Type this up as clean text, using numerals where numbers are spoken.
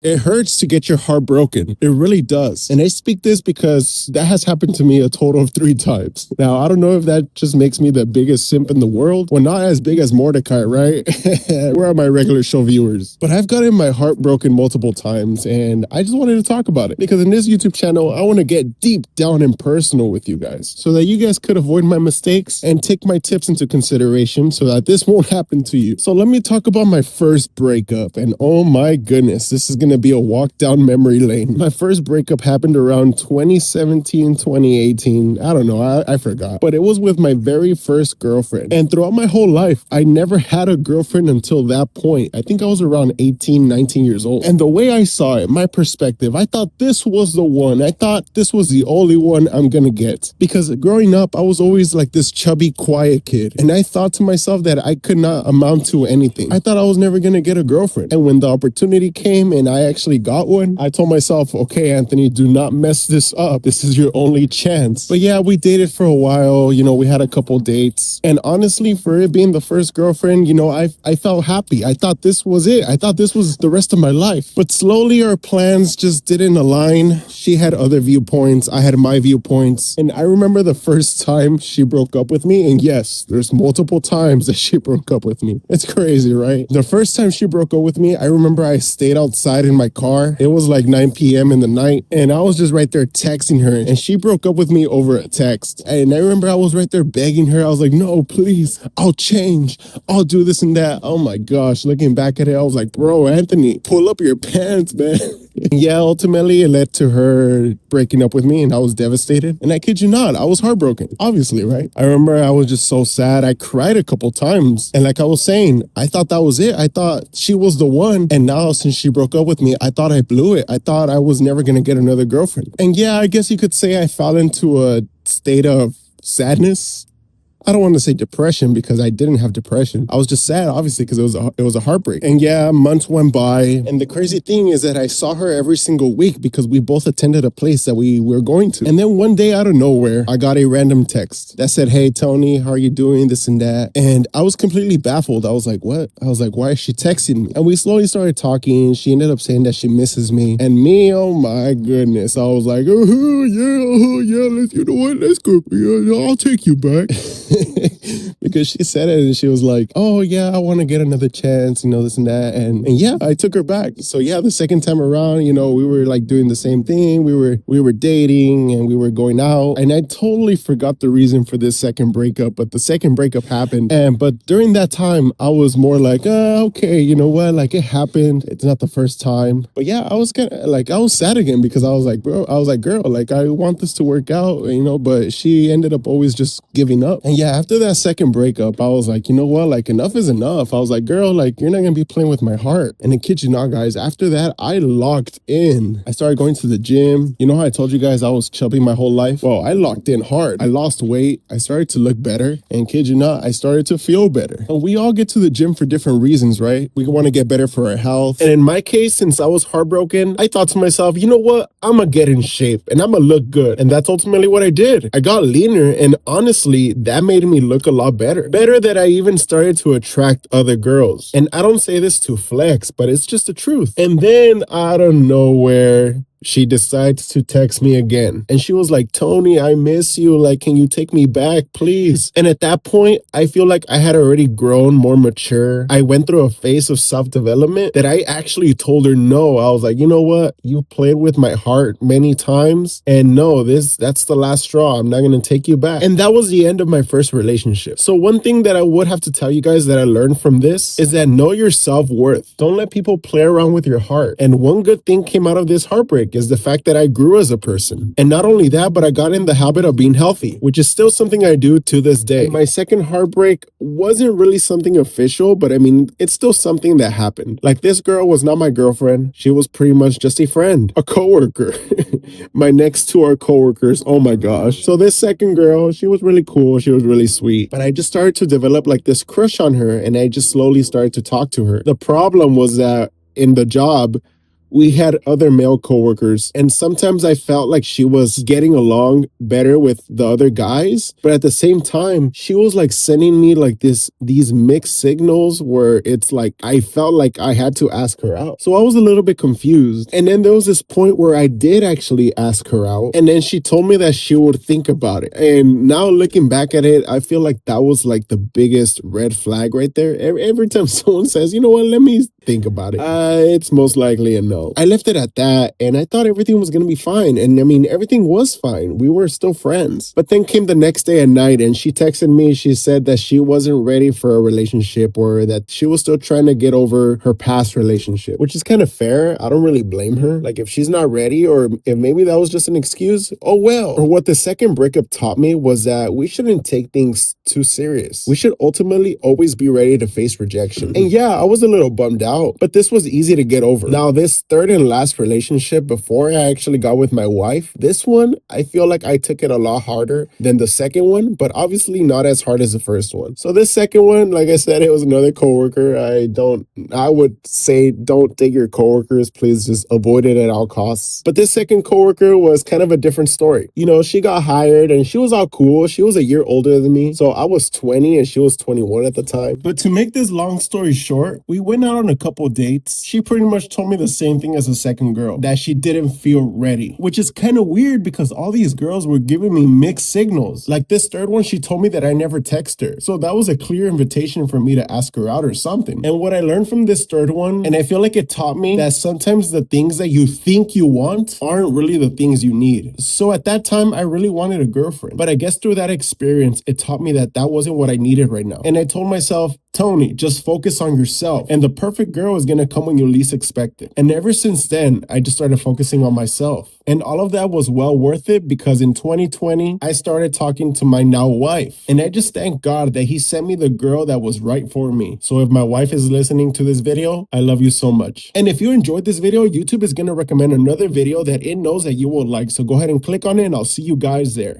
It hurts to get your heart broken. It really does. And I speak this because that has happened to me a total of 3 times. Now, I don't know if that just makes me the biggest simp in the world. Well, not as big as Mordecai, right? Where are my regular show viewers? But I've gotten my heart broken multiple times, and I just wanted to talk about it because in this YouTube channel, I want to get deep down and personal with you guys so that you guys could avoid my mistakes and take my tips into consideration so that this won't happen to you. So let me talk about my first breakup. And oh my goodness, this is going to be a walk down memory lane. My first breakup happened around 2017, 2018. I don't know, I forgot. But it was with my very first girlfriend. And throughout my whole life, I never had a girlfriend until that point. I think I was around 18, 19 years old. And the way I saw it, my perspective, I thought this was the one. I thought this was the only one I'm gonna get. Because growing up, I was always like this chubby, quiet kid. And I thought to myself that I could not amount to anything. I thought I was never gonna get a girlfriend. And when the opportunity came and I actually got one, I told myself, okay, Anthony, do not mess this up. This is your only chance. But yeah, we dated for a while. You know, we had a couple dates. And honestly, for it being the first girlfriend, you know, I felt happy. I thought this was it. I thought this was the rest of my life. But slowly our plans just didn't align. She had other viewpoints. I had my viewpoints. And I remember the first time she broke up with me. And yes, there's multiple times that she broke up with me. It's crazy, right? The first time she broke up with me, I remember I stayed outside in my car. It was like 9 p.m. in the night. And I was just right there texting her. And she broke up with me over a text. And I remember I was right there begging her. I was like, no, please, I'll change. I'll do this and that. Oh my gosh. Looking back at it, I was like, bro, Anthony, pull up your pants, man. Yeah, ultimately it led to her breaking up with me and I was devastated. And I kid you not, I was heartbroken, obviously, right? I remember I was just so sad. I cried a couple times. And like I was saying, I thought that was it. I thought she was the one. And now since she broke up with me, I thought I blew it. I thought I was never going to get another girlfriend. And yeah, I guess you could say I fell into a state of sadness. I don't want to say depression because I didn't have depression. I was just sad, obviously, because it was a heartbreak. And yeah, months went by. And the crazy thing is that I saw her every single week because we both attended a place that we were going to. And then one day out of nowhere, I got a random text that said, hey, Tony, how are you doing? This and that. And I was completely baffled. I was like, what? I was like, why is she texting me? And we slowly started talking. She ended up saying that she misses me. And me, oh my goodness. I was like, oh yeah, let's, you know what? Let's go. I'll take you back. Because she said it and she was like, oh yeah, I want to get another chance, you know, this and that. And yeah, I took her back. So yeah, the second time around, you know, we were like doing the same thing. We were dating and we were going out. And I totally forgot the reason for this second breakup, but the second breakup happened. But during that time, I was more like, okay, you know what? Like it happened. It's not the first time. But yeah, I was kind of like, I was sad again because I was like, girl, like I want this to work out, you know, but she ended up always just giving up. And yeah, after that second breakup, I was like, you know what? Like enough is enough. I was like, girl, like you're not going to be playing with my heart. And I kid you not, guys, after that, I locked in. I started going to the gym. You know how I told you guys I was chubby my whole life? Well, I locked in hard. I lost weight. I started to look better. And kid you not, I started to feel better. And we all get to the gym for different reasons, right? We want to get better for our health. And in my case, since I was heartbroken, I thought to myself, you know what? I'm going to get in shape and I'm going to look good. And that's ultimately what I did. I got leaner and honestly, that made me look a lot better. Better that I even started to attract other girls. And I don't say this to flex, but it's just the truth. And then out of nowhere, she decides to text me again. And she was like, Tony, I miss you. Like, can you take me back, please? And at that point, I feel like I had already grown more mature. I went through a phase of self-development that I actually told her no. I was like, you know what? You played with my heart many times. And no, that's the last straw. I'm not going to take you back. And that was the end of my first relationship. So one thing that I would have to tell you guys that I learned from this is that know your self-worth. Don't let people play around with your heart. And one good thing came out of this heartbreak is the fact that I grew as a person. And not only that, but I got in the habit of being healthy, which is still something I do to this day. And my second heartbreak wasn't really something official, but I mean, it's still something that happened. Like this girl was not my girlfriend. She was pretty much just a friend, a coworker. My next two are coworkers. Oh my gosh. So this second girl, she was really cool. She was really sweet. But I just started to develop like this crush on her and I just slowly started to talk to her. The problem was that in the job, we had other male coworkers, and sometimes I felt like she was getting along better with the other guys, but at the same time, she was like sending me like these mixed signals where it's like I felt like I had to ask her out. So I was a little bit confused. And then there was this point where I did actually ask her out, and then she told me that she would think about it. And now looking back at it, I feel like that was like the biggest red flag right there. Every time someone says, you know what, let me think about it, it's most likely a no. I left it at that, and I thought everything was gonna be fine. And I mean, everything was fine. We were still friends. But then came the next day at night, and she texted me. She said that she wasn't ready for a relationship, or that she was still trying to get over her past relationship, which is kind of fair. I don't really blame her. Like, if she's not ready, or if maybe that was just an excuse, oh well. Or what the second breakup taught me was that we shouldn't take things too serious. We should ultimately always be ready to face rejection. And yeah, I was a little bummed out, but this was easy to get over. Now, this third and last relationship before I actually got with my wife, this one, I feel like I took it a lot harder than the second one, but obviously not as hard as the first one. So this second one, like I said, it was another coworker. I would say don't date your coworkers. Please just avoid it at all costs. But this second coworker was kind of a different story. You know, she got hired and she was all cool. She was a year older than me. So I was 20 and she was 21 at the time. But to make this long story short, we went out on a couple dates. She pretty much told me the same thing as the second girl, that she didn't feel ready, which is kind of weird because all these girls were giving me mixed signals. Like this third one, she told me that I never text her. So that was a clear invitation for me to ask her out or something. And what I learned from this third one, and I feel like it taught me that sometimes the things that you think you want aren't really the things you need. So at that time, I really wanted a girlfriend. But I guess through that experience, it taught me that that wasn't what I needed right now. And I told myself, Tony, just focus on yourself. And the perfect girl is going to come when you least expect it. And ever since then, I just started focusing on myself. And all of that was well worth it because in 2020, I started talking to my now wife. And I just thank God that he sent me the girl that was right for me. So if my wife is listening to this video, I love you so much. And if you enjoyed this video, YouTube is going to recommend another video that it knows that you will like. So go ahead and click on it and I'll see you guys there.